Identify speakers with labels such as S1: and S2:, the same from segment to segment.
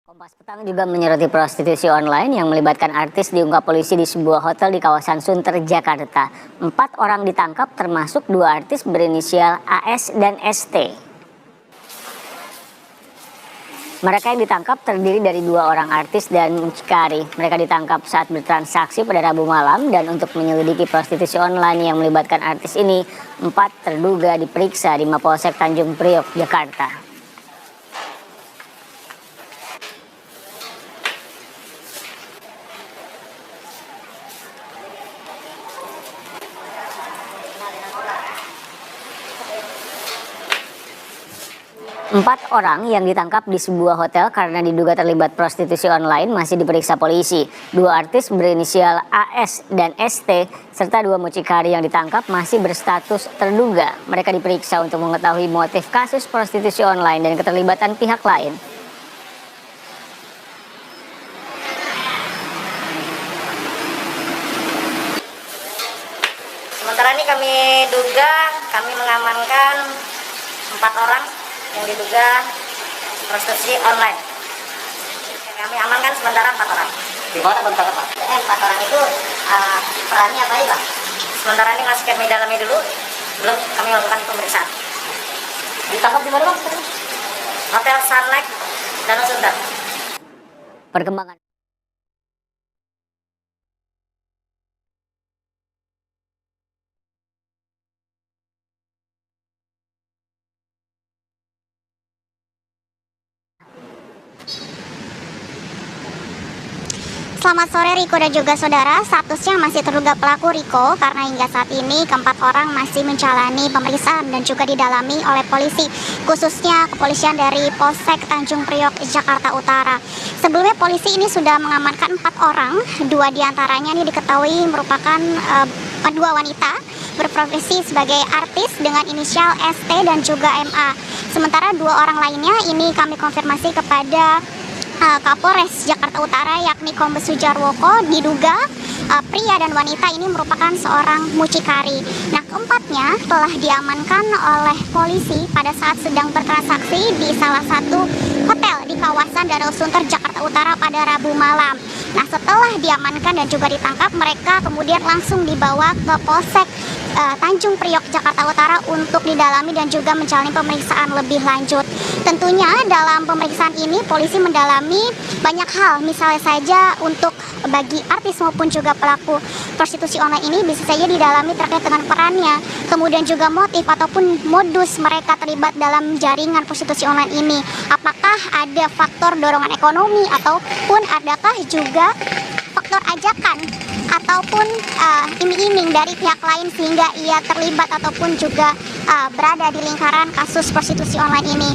S1: Kompas Petang juga menyoroti prostitusi online yang melibatkan artis diungkap polisi di sebuah hotel di kawasan Sunter, Jakarta. 4 orang ditangkap termasuk 2 artis berinisial AS dan ST. Mereka yang ditangkap terdiri dari 2 orang artis dan mucikari. Mereka ditangkap saat bertransaksi pada Rabu malam dan untuk menyelidiki prostitusi online yang melibatkan artis ini, 4 terduga diperiksa di Mapolsek Tanjung Priok, Jakarta. Empat orang yang ditangkap di sebuah hotel karena diduga terlibat prostitusi online masih diperiksa polisi. 2 artis berinisial AS dan ST serta 2 mucikari yang ditangkap masih berstatus terduga. Mereka diperiksa untuk mengetahui motif kasus prostitusi online dan keterlibatan pihak lain.
S2: Sementara ini kami mengamankan 4 orang yang diduga prostitusi online. Kami amankan sementara 4 orang.
S3: Di mana bentar Pak?
S2: 4 orang itu perannya apa ya Pak? Sementara ini masih kami dalami dulu, belum kami lakukan pemeriksaan.
S3: Ditangkap di mana Pak?
S2: Hotel Sunlight Danau Sunter.
S1: Perkembangan
S4: Selamat sore Riko dan juga saudara, statusnya masih terduga pelaku Riko karena hingga saat ini keempat orang masih menjalani pemeriksaan dan juga didalami oleh polisi, khususnya kepolisian dari Polsek Tanjung Priok, Jakarta Utara. Sebelumnya polisi ini sudah mengamankan 4 orang, 2 diantaranya ini diketahui merupakan 2 wanita berprofesi sebagai artis dengan inisial ST dan juga MA. Sementara 2 orang lainnya ini kami konfirmasi kepada Kapolres Jakarta Utara yakni Kombes Sujarwoko, diduga pria dan wanita ini merupakan seorang mucikari. Nah, keempatnya telah diamankan oleh polisi pada saat sedang bertransaksi di salah satu hotel di kawasan Danau Sunter, Jakarta Utara pada Rabu malam. Nah, setelah diamankan dan juga ditangkap, mereka kemudian langsung dibawa ke Polsek Tanjung Priok, Jakarta Utara untuk didalami dan juga menjalani pemeriksaan lebih lanjut. Tentunya dalam pemeriksaan ini polisi mendalami banyak hal, misalnya saja untuk bagi artis maupun juga pelaku prostitusi online ini bisa saja didalami terkait dengan perannya, kemudian juga motif ataupun modus mereka terlibat dalam jaringan prostitusi online ini. Apakah ada faktor dorongan ekonomi ataupun adakah juga faktor ajakan ataupun iming-iming dari pihak lain sehingga ia terlibat ataupun juga berada di lingkaran kasus prostitusi online ini.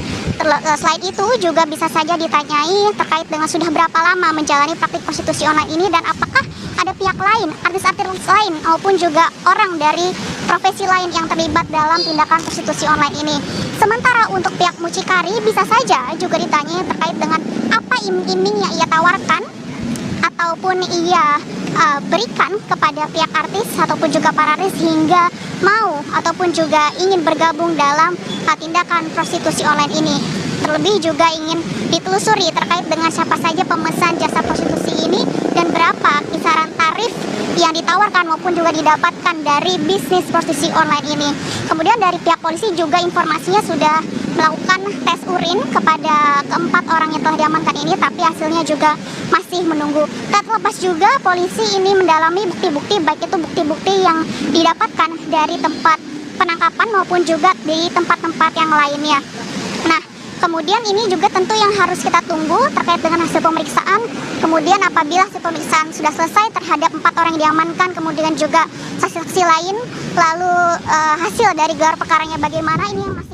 S4: Selain itu juga bisa saja ditanyai terkait dengan sudah berapa lama menjalani praktik prostitusi online ini dan apakah ada pihak lain, artis-artis lain maupun juga orang dari profesi lain yang terlibat dalam tindakan prostitusi online ini. Sementara untuk pihak mucikari bisa saja juga ditanyai terkait dengan apa iming-iming yang ia tawarkan ataupun ia berikan kepada pihak artis ataupun juga para artis hingga mau ataupun juga ingin bergabung dalam tindakan prostitusi online ini. Terlebih juga ingin ditelusuri terkait dengan siapa saja pemesan jasa prostitusi ini dan berapa kisaran tarif yang ditawarkan maupun juga didapatkan dari bisnis prostitusi online ini. Kemudian dari pihak polisi juga informasinya sudah melakukan tes urin kepada keempat orang yang telah diamankan ini, tapi hasilnya juga masih menunggu. Tak terlepas juga polisi ini mendalami bukti-bukti, baik itu bukti-bukti yang didapatkan dari tempat penangkapan maupun juga di tempat-tempat yang lainnya. Nah, kemudian ini juga tentu yang harus kita tunggu terkait dengan hasil pemeriksaan. Kemudian apabila hasil pemeriksaan sudah selesai terhadap 4 orang yang diamankan, kemudian juga saksi-saksi lain, lalu hasil dari gelar perkaranya bagaimana, ini yang masih